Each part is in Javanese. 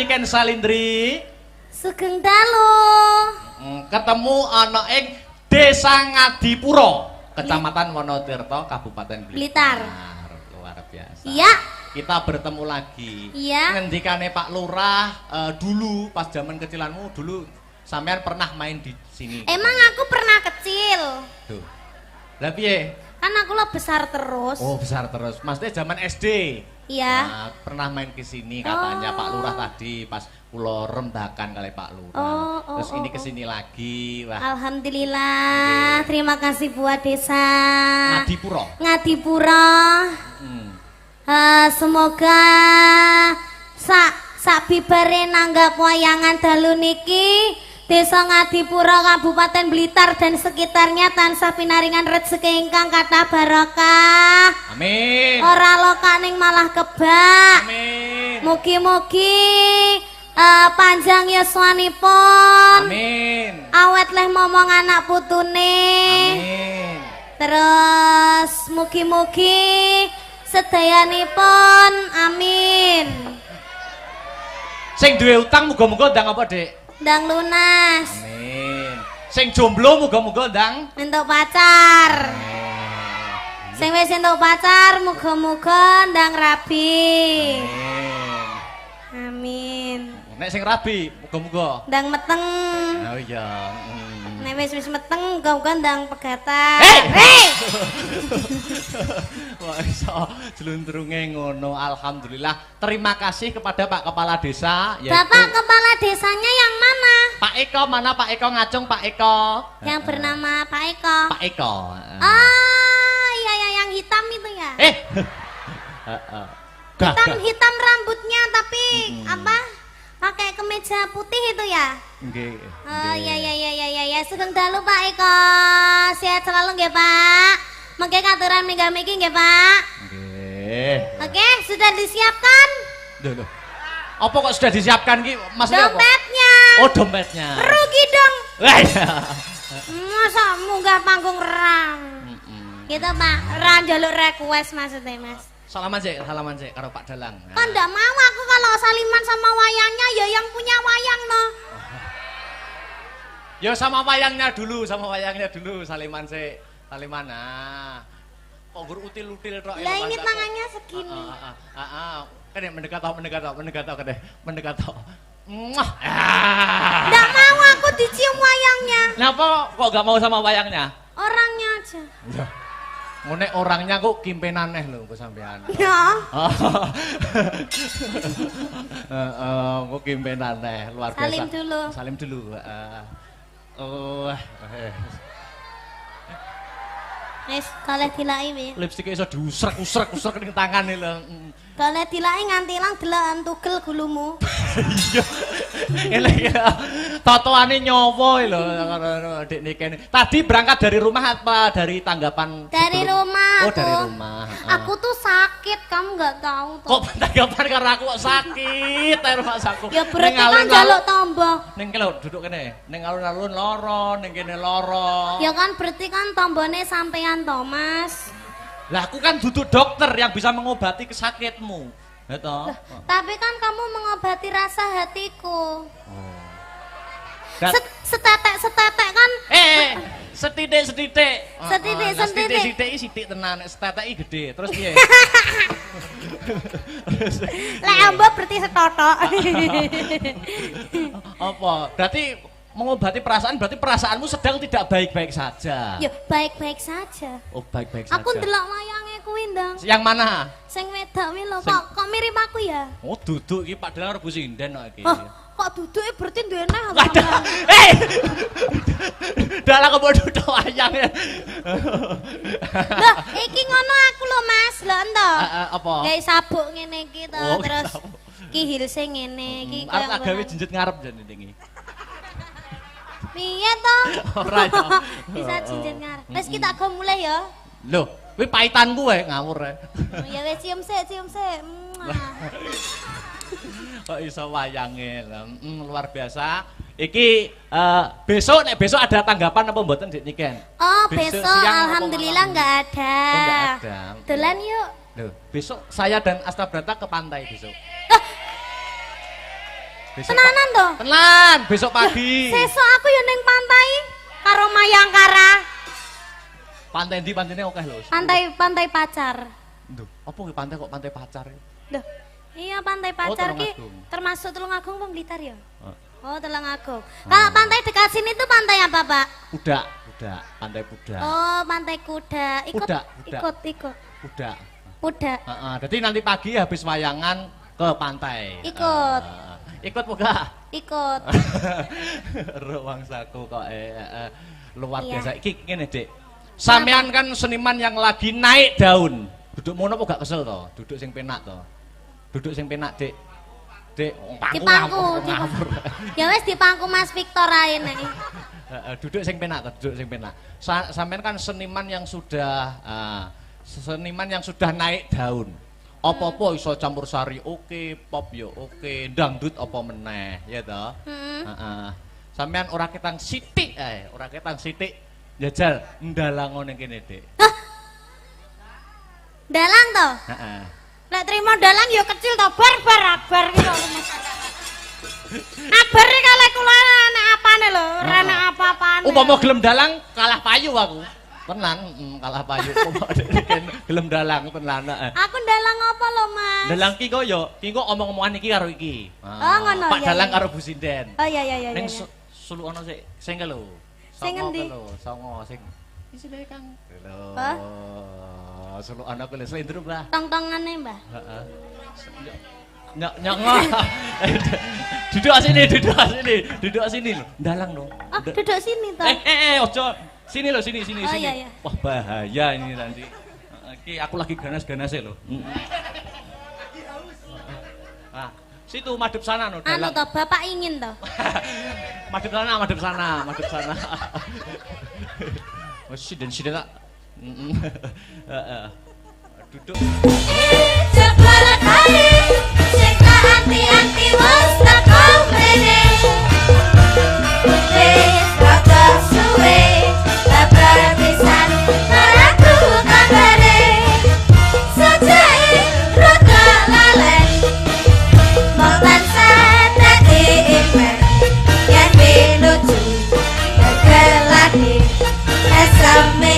Niken Salindri. Sugeng dalu. Ketemu ana ing Desa Ngadipura, Kecamatan Wonotirto, Kabupaten Blitar. Luar biasa. Iya. Kita bertemu lagi. Iya. Ngendikane Pak Lurah dulu pas zaman kecilanmu dulu sampean pernah main di sini. Emang aku pernah kecil. Tuh. Lah piye? Kan aku lo besar terus. Oh, besar terus. Maksudnya zaman SD. Iya. Nah, pernah main ke sini katanya Pak Lurah tadi pas kula rembakan kali Pak Lurah. Terus ini ke sini lagi. Wah. Alhamdulillah. Terima kasih buat desa Ngadipura. Ngadipura. Semoga sak bibare nanggap wayangan dalu niki Desa Ngadipura Kabupaten Blitar dan sekitarnya tansah pinaringan rezeki ingkang kathah barokah. Amin. Ora lokaning malah kebak. Amin. Mugi-mugi panjang yuswanipun. Amin. Awet leh momong anak putune. Amin. Terus mugi-mugi sedayanipun amin. Sing duwe utang muga-muga ndang apa, Dik? Ndang lunas. Amin. Sing jomblo muga-muga ndang Entuk pacar. Sing wis entuk pacar muga-muga ndang rabi. Amin. Nek sing rabi muga-muga Ndang meteng. oh iya. Nek wis meteng muga-muga ndang pegatan. Hei! Wah, iso jelundrunge ngono. Alhamdulillah. Terima kasih kepada Pak Kepala Desa yaitu Bapak Kepala Desanya yang mana? Pak Eko. Mana Pak Eko? Ngacung Pak Eko. Yang bernama Pak Eko. Pak Eko. Ah, iya ya yang hitam itu ya. Hitam rambutnya tapi apa? Pakai kemeja putih itu ya? Nggih. Oh ya. Sugeng dalu Pak Eko. Sehat selalu nggih, Pak. Mengke katuran mingga-minggi nggih, Pak. Nggih. Oke, sudah disiapkan? Loh. Apa kok sudah disiapkan ki? Maksudnya apa? Dompetnya. Oh, dompetnya. Rugi dong. Wah, iya. Masa munggah panggung rang. Gitu, Pak. Rang jaluk request maksudnya, Mas. Salaman sih karo Pak Dalang. Kan ndak mau aku kalau saliman sama wayangnya ya yang punya wayang no. Ya sama wayangnya dulu saliman sih. Saliman nah. Kok gur util-util tok. Lah ini tangannya segini. Kan mendekat tok. Muah. Ndak mau aku dicium wayangnya. Kenapa kok gak mau sama wayangnya? Orangnya aja. Ngene orangnya kok kimpenaneh lho kok sampean. Ya. Kok kimpenaneh luar biasa. Salim dulu. Wis kalih dilaki piye? Lipstik iso diusrek-usrek ning tangan lho. Kalih dilaki nganti ilang delokan tugel gulumu. Iya. Elek ya. Totoane nyawa lho Dik Niken. Tadi berangkat dari rumah apa dari tanggapan? Dari rumah. Oh, dari rumah. Aku tuh sakit, kamu nggak tahu toh. Kok tanggapan karo aku kok sakit rumah saku. Ya berarti kan jaluk tombo. Ning kene duduk kene. Ning alun-alun loro, ning kene loro. Ya kan berarti kan tombone sampean Thomas. Lah aku kan duduk dokter yang bisa mengobati kesakitmu. Ya toh. Tapi kan kamu mengobati rasa hatiku. Setetek kan? Setitik. Setitik. Sithik tenan, setetek gede. Terus piye? Lek ambo berarti setotok. Apa? Berarti mengobati perasaan berarti perasaanmu sedang tidak baik-baik saja. Ya baik-baik saja. Oh, baik-baik saja. Aku ndelok wayange kuwi ndang. Yang mana? Sing wedok kuwi lho, kok mirip aku ya? Oh, duduk iki Pak Dalang Rebu Sinden kok iki. Kok duduke berarti duwe neh. Dalang kok duduk wayange. Lah, iki ngono aku lho, Mas. Lho ento. Apa? Gawe sabuk ngene iki to, Oh, terus iki hilse ngene iki arep tak gawe jenjet ngarep jan iki. Piye to? Ora ya. Bisa jinjit ngarep. Wis kita go mulai ya. Lho, kuwi paitanku wae ngawur ae. Ya wis cium sik. Kok iso wayange. Luar biasa. Iki besok ada tanggapan apa mboten Dik Niken? Oh, besok alhamdulillah enggak ada. Oh, enggak ada. Dolan yuk. Loh, besok saya dan Astabrata ke pantai besok. Tenanan to? Tenan, besok pagi. Sesuk aku yo ning pantai karo Mayangkara. Pantai ndi pantene akeh lho. Pantai Pacar. Duh, apa ki pantai kok pantai pacar? Loh, iya pantai Pacar ki Tulungagung. termasuk Tulungagung apa Blitar ya? Heeh. Oh, Tulungagung. Kalau pantai dekat sini tuh pantai apa, Pak? Pudak, pantai Pudak. Oh, pantai Kuda. Pudak. Ikut. Pudak. Pudak. Heeh, jadi nanti pagi habis wayangan ke pantai. Ikut. Ikut muga. Ikut. Ruang saku kok luar Iya. biasa. Iki ngene, Dik. Sampean kan seniman yang lagi naik daun. Duduk mono apa gak kesel to? Duduk sing penak to. Duduk sing penak, Dik. Dik, Dipangku. Ya wes dipangku Mas Victor ae nek. Duduk sing penak to, duduk sing penak. Sampean kan seniman yang sudah naik daun. Apa-apa iso campur sari oke, pop yo oke, dangdut apa meneh, ya toh? Heeh. Sampean ora ketang sithik ae, ora ketang sithik njajal ndalang ngene kene, Dik. Dalang to? Heeh. Lek trimo dalang ya kecil to, akbar iki kok. Akbar iki kalih kula anak apane lho, ora anak apa-apane. Umpama gelem dalang kalah payu aku. Tenan, kalah payu. Gelem dalang tenan. Aku dalang apa lho, Mas? Dalang ki kok yo, ki kok omong-omongan iki karo iki. Oh, ngono, Pak iya, Dalang iya. karo Bu Sinden. Oh iya. Ning suluk ana sik, sing ke lho. Sing ngendi? Songo sing isine Kang. Lho. Hah? Suluk ana ku lho slendrup lah. Tong-tongane, Mbah. Heeh. Nyok. Duduk sini lho. Dalang dong. Oh, duduk sini to. Ojo. Sini loh, sini. Oh, iya. Wah, bahaya ini nanti. Iki aku lagi ganas-ganasnya loh. Nah, situ madep sana no, Anu dalang. to, Bapak ingin to. Madep sana. Oh, siden tak. Duduk. Jebol kali, sing tak anti-anti wis teko mrene. Wis rada suwe, kabar pisan karaku kabare. Sajake rada lalen, mong tansah dadi imen. Yen pinuju, kegelati, SMA,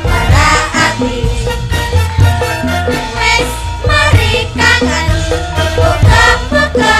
para ati. Wes mari kangen, buka-buka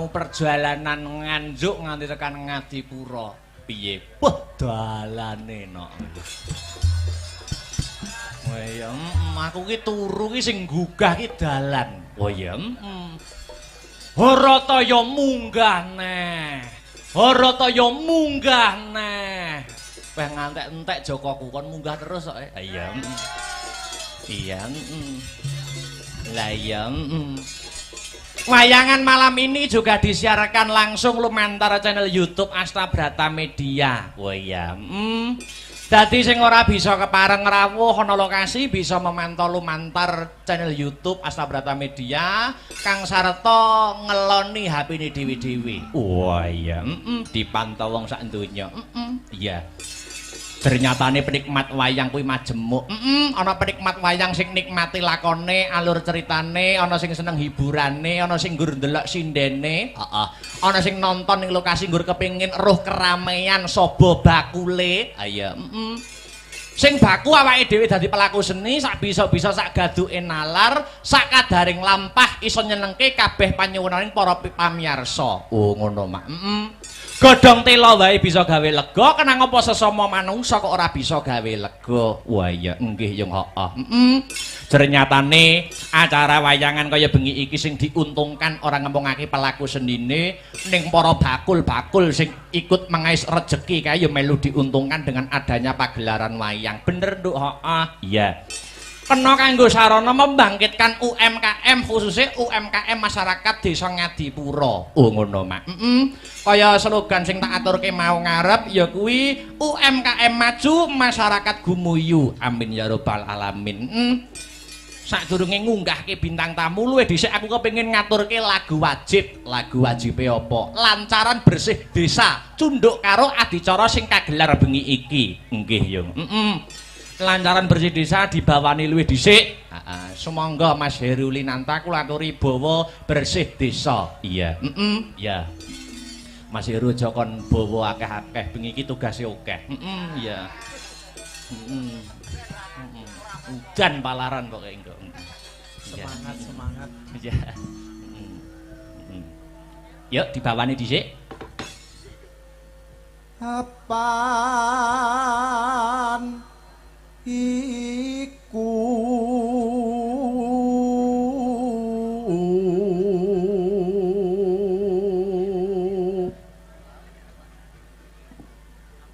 kamu perjalanan nganjuk nganti tekan Ngadipura. Piye? Wah, dalane no. Oh iya, aku ki turu ki sing gugah ki dalan. Oh iya, Harataya munggah neh. Harataya munggah neh. Weh ngantek-entek Jokoku kon munggah terus kok. Iya. Iya, Lah iya, Wayangan malam ini juga disiarkan langsung lumantar channel YouTube Astabrata Media. Wah iya. Dadi sing ora bisa kepareng rawuh ana lokasi bisa memantau lumantar channel YouTube Astabrata Media kang sarta ngeloni HP-ne dhewe-dhewe. Wah iya, dipantau wong sak donya. Iya. Ternyatane penikmat wayang kuwi majemuk. Ana penikmat wayang sing nikmati lakone, alur ceritane, ana sing seneng hiburane, ana sing nggur ndelok sindene, heeh. Ana sing nonton ning lokasi nggur kepengin roh keramaian sobo bakule. Ayo, Sing baku awake dhewe dadi pelaku seni sak bisa-bisa sak gaduke nalar, sak kadaring lampah iso nyenengke kabeh panyuwunaning para pamirsa. Oh ngono mak. Godhong tela wae bisa gawe lega, kenang apa sesama manungsa kok ora bisa gawe lega. Wah iya nggih yung heeh. Ternyatane acara wayangan kaya bengi iki sing diuntungkan ora ngempungake pelaku senine ning para bakul-bakul sing ikut mengais rejeki kae ya melu diuntungkan dengan adanya pagelaran wayang. Bener Nduk, heeh. Iya. Kena kanggo sarana membangkitkan UMKM khususnya UMKM masyarakat Desa Ngadipura. Oh ngono mak. Kaya slogan sing tak aturke mau ngarep ya kuwi UMKM maju masyarakat gumuyu. Amin ya rabbal alamin. Sadurunge ngunggahke bintang tamu luwih dhisik aku kepengin ngaturke lagu wajib. Lagu wajibe apa? Lancaran bersih desa cunduk karo adicara sing kagelar bengi iki. Nggih yo. Kelancaran bersih desa dibawani luwih dhisik. Sumangga Mas Herulinanta kula aturi bawa bersih desa. Iya. Ya. Mas Heru aja kon bawa akeh-akeh bengi iki tugase akeh. Iya. Udan palaran kok engko. Semangat. Iya. Yuk dibawani dhisik. Apaan iku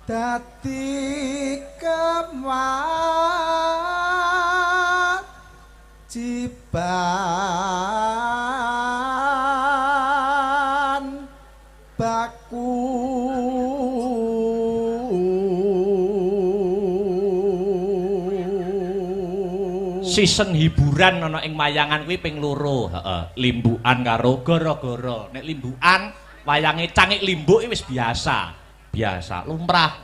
dadi kewajiban baku. Season hiburan ana ing wayangan kuwi ping 2, heeh. Limbukan karo gara-gara. Nek limbukan wayange cangik limbuk wis biasa. Biasa, lumrah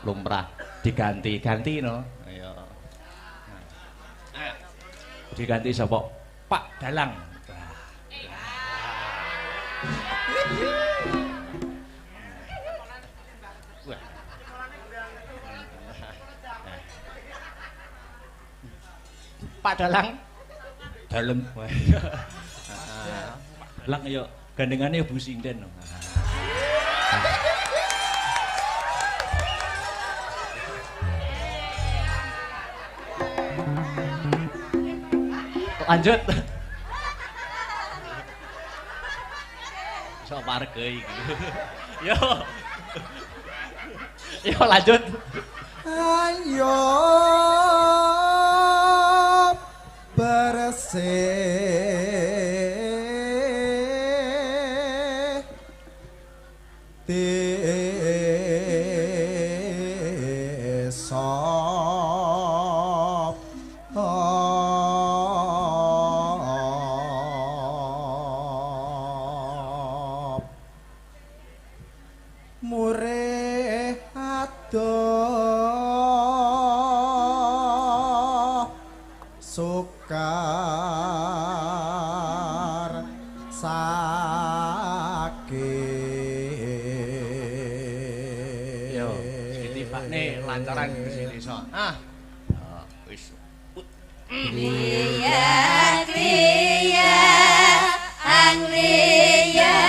diganti-ganti no. Ayo. Diganti sapa? Pak Dalang. Pak Dalang dalem. Pak Dalang ya gandengane Bu Sinden. Lanjut. Iso warga iki. Yo. Yo lanjut. Ayo bersih desa murih adoh sukar sakit. Yo, ditibakne lancaran bersih desa. Wis. Kriya kriya angriya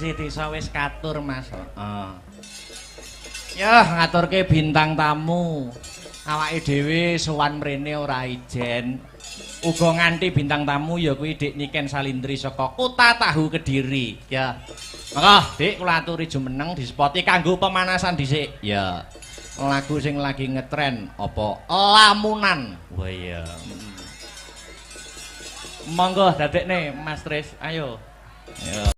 bersih desa wis katur Mas. Heeh. Ya ngaturke bintang tamu. Awake dhewe sowan mrene ora ijen. Uga nganti bintang tamu ya kuwi Dik Niken Salindri saka Kota Tahu Kediri. Ya. Monggo Dik kula aturi jumeneng dispoti kanggo pemanasan dhisik. Ya. Lagu sing lagi ngetren apa lamunan. Wah iya. Monggo dadekne Mas Tris, ayo. Ya.